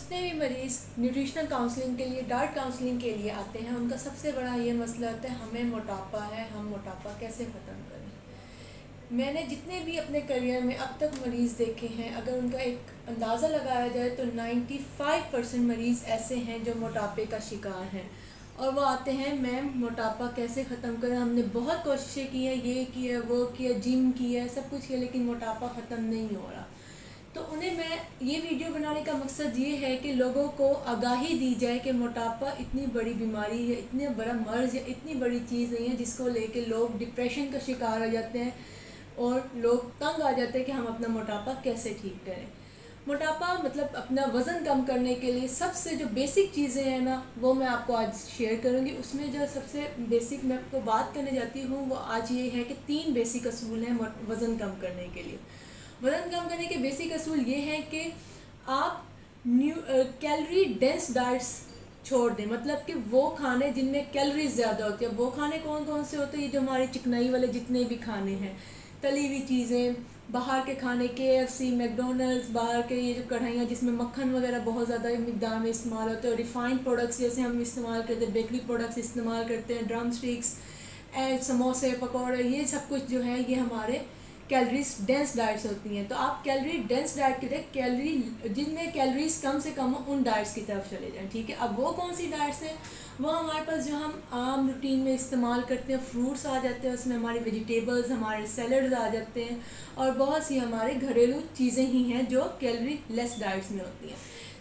जितने भी मरीज़ न्यूट्रिशनल काउंसलिंग के लिए डाइट काउंसलिंग के लिए आते हैं उनका सबसे बड़ा ये मसला होता है हमें मोटापा है, हम मोटापा कैसे ख़त्म करें। मैंने जितने भी अपने करियर में अब तक मरीज़ देखे हैं, अगर उनका एक अंदाज़ा लगाया जाए तो 95% मरीज़ ऐसे हैं जो मोटापे का शिकार हैं और वो आते हैं मैम मोटापा कैसे ख़त्म करें। हमने बहुत कोशिशें की हैं, ये किया वो किया, जिम किया, सब कुछ किया, लेकिन मोटापा ख़त्म नहीं हो रहा। तो उन्हें मैं ये वीडियो बनाने का मकसद ये है कि लोगों को आगाही दी जाए कि मोटापा इतनी बड़ी बीमारी है, इतनी बड़ा मर्ज़ या इतनी बड़ी चीज़ नहीं है जिसको लेके लोग डिप्रेशन का शिकार हो जाते हैं और लोग तंग आ जाते हैं कि हम अपना मोटापा कैसे ठीक करें। मोटापा मतलब अपना वज़न कम करने के लिए सबसे जो बेसिक चीज़ें हैं ना, वो मैं आपको आज शेयर करूँगी। उसमें जो सबसे बेसिक मैं आपको बात करने जाती हूँ वो आज ये है कि 3 बेसिक असूल हैं वज़न कम करने के लिए। वज़न कम करने के बेसिक असूल ये हैं कि आप कैलोरी डेंस डाइट्स छोड़ दें, मतलब कि वो खाने जिनमें कैलोरीज ज़्यादा होती है। वो खाने कौन कौन से होते हैं? ये जो हमारे चिकनाई वाले जितने भी खाने हैं, तली हुई चीज़ें, बाहर के खाने, KFC, मैकडोनल्ड्स, बाहर के ये जो कढ़ाइयाँ जिसमें मक्खन वगैरह बहुत ज़्यादा मिकदार में इस्तेमाल होते हैं, और रिफ़ाइंड प्रोडक्ट्स जैसे हम इस्तेमाल करते हैं, बेकरी प्रोडक्ट्स इस्तेमाल करते हैं, ड्रम स्टिक्स, समोसे, पकौड़े, ये सब कुछ जो है ये हमारे कैलोरीज डेंस डाइट्स होती हैं। तो आप कैलोरी डेंस डाइट के लिए कैलोरी जिनमें कैलोरीज कम से कम हो उन डाइट्स की तरफ चले जाएं, ठीक है। अब वो कौन सी डाइट्स हैं? वो हमारे पास जो हम आम रूटीन में इस्तेमाल करते हैं, फ्रूट्स आ जाते हैं, उसमें हमारी वेजिटेबल्स, हमारे सैलड्स आ जाते हैं, और बहुत सी हमारे घरेलू चीज़ें ही हैं जो कैलोरी लेस डाइट्स में होती हैं।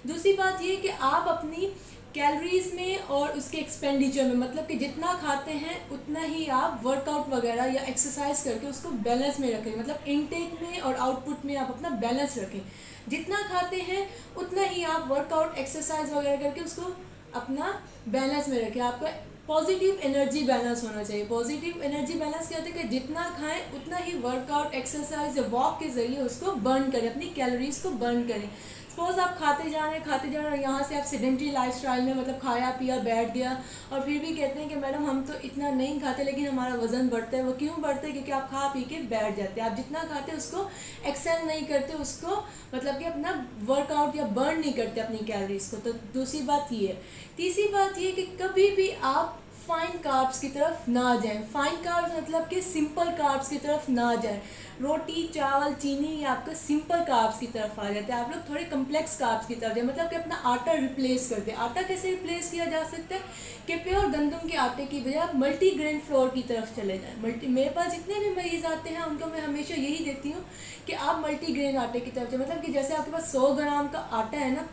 दूसरी बात ये कि आप अपनी कैलोरीज में और उसके एक्सपेंडिचर में, मतलब कि जितना खाते हैं उतना ही आप वर्कआउट वगैरह या एक्सरसाइज करके उसको बैलेंस में रखें, मतलब इनटेक में और आउटपुट में आप अपना बैलेंस रखें। जितना खाते हैं उतना ही आप वर्कआउट एक्सरसाइज वगैरह करके उसको अपना बैलेंस में रखें। आपका पॉजिटिव एनर्जी बैलेंस होना चाहिए। पॉजिटिव एनर्जी बैलेंस क्या होता है कि जितना खाएं उतना ही वर्कआउट एक्सरसाइज या वॉक के ज़रिए उसको बर्न करें, अपनी कैलोरीज को बर्न करें। सपोज आप खाते जा रहे हैं, यहाँ से आप सेडेंट्री लाइफस्टाइल में, मतलब खाया पिया बैठ गया, और फिर भी कहते हैं कि मैडम हम तो इतना नहीं खाते लेकिन हमारा वज़न बढ़ता है। वो क्यों बढ़ता है? क्योंकि आप खा पी के बैठ जाते हैं। आप जितना खाते हैं उसको एक्सेल नहीं करते, उसको मतलब कि अपना वर्कआउट या बर्न नहीं करते अपनी कैलोरीज को। तो दूसरी बात ये है। तीसरी बात ये कि कभी भी आप फाइन कार्ब्स की तरफ ना जाएं। फाइन कार्ब्स मतलब कि सिंपल कार्ब्स की तरफ ना जाएं। रोटी, चावल, चीनी, ये आपका सिंपल कार्ब्स की तरफ आ जाते हैं। आप लोग थोड़े कम्प्लेक्स कार्ब्स की तरफ जाएं, मतलब कि अपना आटा रिप्लेस कर दें। आटा कैसे रिप्लेस किया जा सकता है कि प्योर गंदम के आटे की बजाय आप मल्टीग्रेन फ्लोर की तरफ चले जाएं। मेरे पास जितने भी मरीज़ आते हैं उनको मैं हमेशा यही देती हूँ कि आप मल्टीग्रेन आटे की तरफ जाएं, मतलब कि जैसे आपके पास 100 ग्राम का आटा है ना,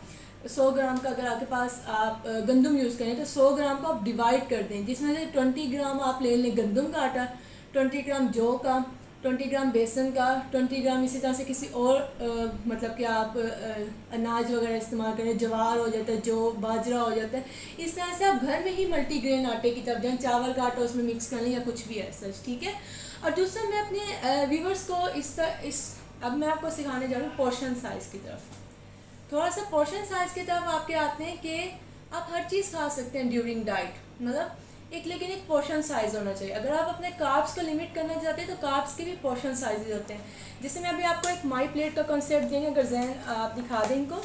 100 ग्राम का अगर आपके पास आप गंदम यूज़ करें तो 100 ग्राम को आप डिवाइड कर दें, जिसमें से 20 ग्राम आप ले लें गंदम का आटा, 20 ग्राम जौ का, 20 ग्राम बेसन का, 20 ग्राम इसी तरह से किसी और मतलब कि आप अनाज वगैरह इस्तेमाल करें, ज्वार हो जाता है, जौ, बाजरा हो जाता है। इस तरह से आप घर में ही मल्टीग्रेन आटे की तरफ जाएँ। चावल का आटा उसमें मिक्स कर लें या कुछ भी ऐसा, ठीक है। और दूसरा मैं अपने व्यूवर्स को अब मैं आपको सिखाने जा रही हूँ पोर्शन साइज़ की तरफ। थोड़ा सा पोर्शन साइज़ की तरफ आपके आते हैं कि आप हर चीज़ खा सकते हैं ड्यूरिंग डाइट, मतलब लेकिन एक पोर्शन साइज़ होना चाहिए। अगर आप अपने कार्ब्स को लिमिट करना चाहते हैं तो कार्ब्स के भी पोर्शन साइजेज होते हैं। जैसे मैं अभी आपको एक माई प्लेट का कॉन्सेप्ट देंगे, अगर जहन आप दिखा दें इनको।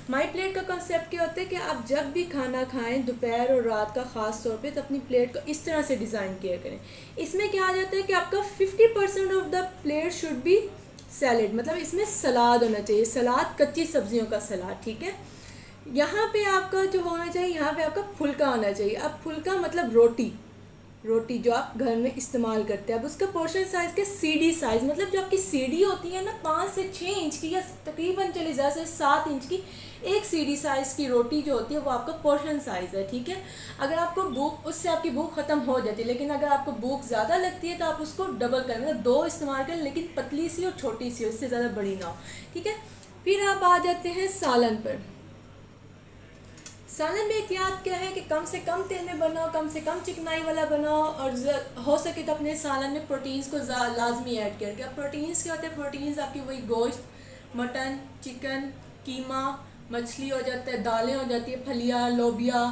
माई प्लेट का कॉन्सेप्ट क्या होता है कि आप जब भी खाना खाएं दोपहर और रात का ख़ास तौर पे, तो अपनी प्लेट को इस तरह से डिज़ाइन किया करें। इसमें क्या आ जाता है कि आपका 50% of the plate should be salad, मतलब इसमें सलाद होना चाहिए, सलाद, कच्ची सब्जियों का सलाद, ठीक है। यहाँ पे आपका जो होना चाहिए, यहाँ पे आपका फुल्का होना चाहिए। अब फुल्का मतलब रोटी जो आप घर में इस्तेमाल करते हैं। अब उसका पोर्शन साइज़ के CD साइज़, मतलब जो आपकी CD होती है ना 5 से 6 इंच की, या तकरीबन चले ज़्यादा से 7 इंच की, एक CD साइज़ की रोटी जो होती है वो आपका पोर्शन साइज़ है, ठीक है। अगर आपको भूख, उससे आपकी भूख ख़त्म हो जाती है, लेकिन अगर आपको भूख ज़्यादा लगती है तो आप उसको डबल करें, मतलब 2 इस्तेमाल करें, लेकिन पतली सी और छोटी सी हो, इससे ज़्यादा बड़ी ना हो, ठीक है। फिर आप आ जाते हैं सालन पर। सालन में एहतियात क्या है कि कम से कम तेल में बनाओ, कम से कम चिकनाई वाला बनाओ, और हो सके तो अपने सालन में प्रोटीन्स को लाजमी ऐड करके। अब प्रोटीन्स क्या होते हैं? प्रोटीन्स आपकी वही गोश्त, मटन, चिकन, कीमा, मछली हो जाता है, दालें हो जाती है, फलियाँ, लोबिया,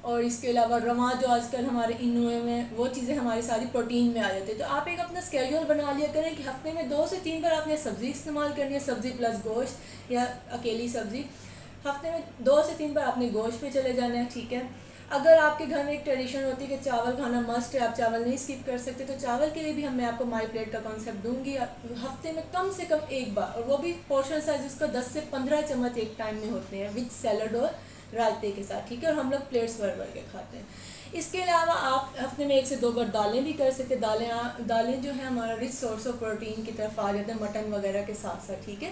और इसके अलावा रवा जो आजकल हमारे इनोए में, वो चीज़ें हमारी सारी प्रोटीन में आ जाती है। तो आप एक अपना स्केड्यूल बना लिया करें कि हफ्ते में 2 से 3 बार आपने सब्ज़ी इस्तेमाल करनी है, सब्ज़ी प्लस गोश्त या अकेली सब्ज़ी। हफ्ते में 2 से 3 बार आपने गोश्त पे चले जाना है, ठीक है। अगर आपके घर में एक ट्रेडिशन होती है कि चावल खाना मस्ट है, आप चावल नहीं स्किप कर सकते, तो चावल के लिए भी मैं आपको माई प्लेट का कॉन्सेप्ट दूंगी। हफ्ते में कम से कम एक बार, और वो भी पोर्शन साइज उसका 10 से 15 चम्मच एक टाइम में होते हैं विद सैलड और रायते के साथ, ठीक है। और हम लोग प्लेट्स भर भर के खाते हैं। इसके अलावा आप हफ्ते में 1 से 2 बार दालें भी कर सकते हैं। दालें जो है हमारा रिच सोर्स ऑफ प्रोटीन की तरफ आ जाते हैं मटन वगैरह के साथ साथ, ठीक है।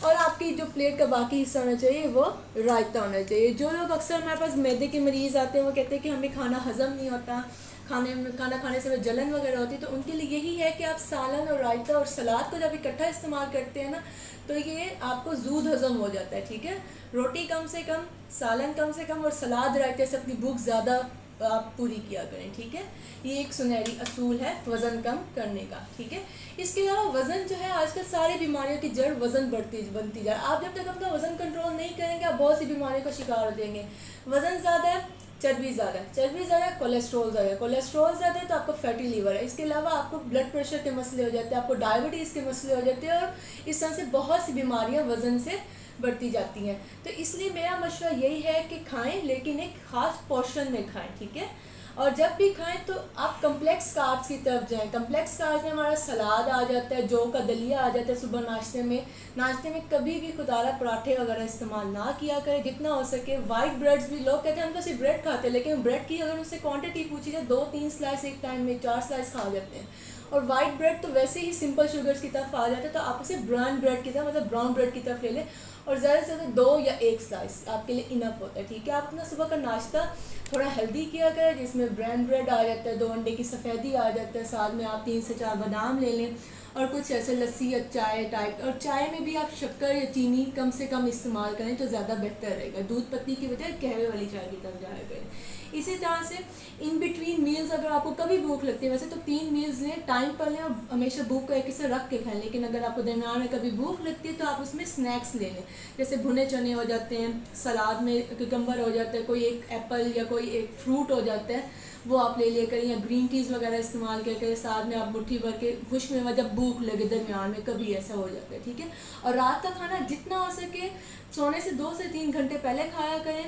और आपकी जो प्लेट का बाकी हिस्सा होना चाहिए वो रायता होना चाहिए। जो लोग अक्सर हमारे पास मैदे के मरीज़ आते हैं वो कहते हैं कि हमें खाना हज़म नहीं होता, खाना खाने से जलन वगैरह होती है, तो उनके लिए यही है कि आप सालन और रायता और सलाद को जब इकट्ठा इस्तेमाल करते हैं ना, तो ये आपको जूद हज़म हो जाता है, ठीक है। रोटी कम से कम, सालन कम से कम और सलाद रायते से अपनी भूख ज़्यादा आप पूरी किया करें, ठीक है। ये एक सुनहरी असूल है वज़न कम करने का, ठीक है। इसके अलावा वज़न जो है आजकल सारी बीमारियों की जड़ वज़न बनती जा रहा है। आप जब तक अपना वज़न कंट्रोल नहीं करेंगे आप बहुत सी बीमारियों का शिकार हो जाएंगे। वज़न ज़्यादा है, चर्बी ज़्यादा है, चर्बी ज़्यादा है, कोलेस्ट्रॉल ज़्यादा है, कोलेस्ट्रॉल ज़्यादा है तो आपको फैटी लीवर है। इसके अलावा आपको ब्लड प्रेशर के मसले हो जाते हैं, आपको डायबिटीज़ के मसले हो जाते हैं, और इस तरह से बहुत सी बीमारियाँ वज़न से बढ़ती जाती हैं। तो इसलिए मेरा मशवरा यही है कि खाएं, लेकिन एक ख़ास पोर्शन में खाएं, ठीक है। और जब भी खाएं तो आप कम्प्लेक्स कार्ब्स की तरफ जाएं। कम्प्लेक्स कार्ब्स में हमारा सलाद आ जाता है, जौ का दलिया आ जाता है सुबह नाश्ते में कभी भी खुदारा पराठे वगैरह इस्तेमाल ना किया करें जितना हो सके। वाइट ब्रेड्स भी, लोग कहते हैं हम तो सिर्फ ब्रेड खाते हैं, लेकिन ब्रेड की अगर उनसे क्वांटिटी पूछी जाए 2-3 स्लाइस एक टाइम में, 4 स्लाइस खा जाते हैं। और वाइट ब्रेड तो वैसे ही सिंपल शुगर्स की तरफ आ जाता है, तो आप उसे ब्राउन ब्रेड की तरफ, मतलब ब्राउन ब्रेड की तरफ ले लें, और ज़्यादा से ज़्यादा 2 या 1 स्लाइस आपके लिए इनफ होता है, ठीक है। आप अपना सुबह का नाश्ता थोड़ा हेल्दी किया करें, जिसमें ब्राउन ब्रेड आ जाता है, 2 अंडे की सफ़ेदी आ जाता है, साथ में आप 3 से 4 बादाम ले लें, और कुछ ऐसे लस्सी या चाय टाइप। और चाय में भी आप शक्कर या चीनी कम से कम इस्तेमाल करें तो ज़्यादा बेहतर रहेगा। दूध पत्ती की बजाय कहवे वाली चाय की तरफ जाया करें। इसी तरह से इन बिटवीन मील्स अगर आपको कभी भूख लगती है, वैसे तो 3 मील्स लें, टाइम पर लें, और हमेशा भूख को एक से रख के खाएं, लेकिन अगर आपको दरमियान में कभी भूख लगती है तो आप उसमें स्नैक्स ले लें, जैसे भुने चने हो जाते हैं, सलाद में कुकम्बर हो जाता है, कोई एक एप्पल या कोई एक फ्रूट हो जाता है, वो आप ले लिया करें, या ग्रीन टीज़ वगैरह इस्तेमाल किया करें। साथ में आप मुट्ठी भर के खुश में जब भूख लगे दरमियान में कभी ऐसा हो जाता है, ठीक है। और रात का खाना जितना हो सके सोने से 2 से 3 घंटे पहले खाया करें,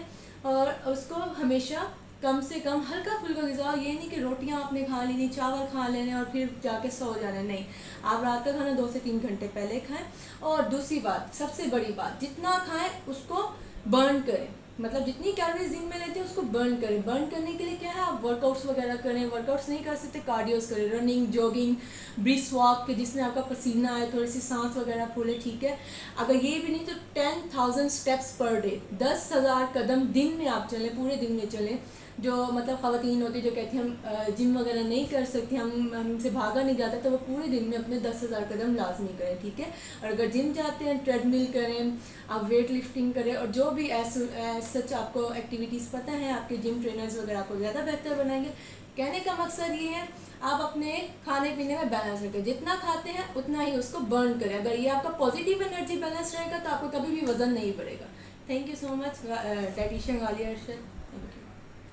और उसको हमेशा कम से कम हल्का फुल्का ग़िज़ा। ये नहीं कि रोटियां आपने खा लेनी, चावल खा लेने और फिर जाके सो जाना, नहीं। आप रात का खाना 2 से 3 घंटे पहले खाएं। और दूसरी बात, सबसे बड़ी बात, जितना खाएं उसको बर्न करें, मतलब जितनी कैलोरीज दिन में लेते हैं उसको बर्न करें। बर्न करने के लिए क्या है, आप वर्कआउट्स वगैरह करें। वर्कआउट्स नहीं कर सकते, कार्डियोस करें, रनिंग, जॉगिंग, ब्रिस्क वॉक के जिसमें आपका पसीना आए, थोड़ी सी सांस वगैरह फूले, ठीक है। अगर ये भी नहीं तो 10,000 स्टेप्स पर डे, 10,000 कदम दिन में आप चलें, पूरे दिन में चलें। जो मतलब ख़वातीन होती है जो कहती हैं हम जिम वगैरह नहीं कर सकती, हमसे भागा नहीं जाता, तो वो पूरे दिन में अपने 10,000 कदम लाजमी करें, ठीक है। और अगर जिम जाते हैं ट्रेडमिल करें, आप वेट लिफ्टिंग करें, और जो भी सच आपको एक्टिविटीज़ पता है, आपके जिम ट्रेनर्स वगैरह आपको ज़्यादा बेहतर बनाएंगे। कहने का मकसद ये है आप अपने खाने पीने में बैलेंस रखें, जितना खाते हैं उतना ही उसको बर्न करें। अगर ये आपका पॉजिटिव एनर्जी बैलेंस रहेगा तो आपको कभी भी वज़न नहीं बढ़ेगा। Thank you so much, dietitian Ghalia Arshad.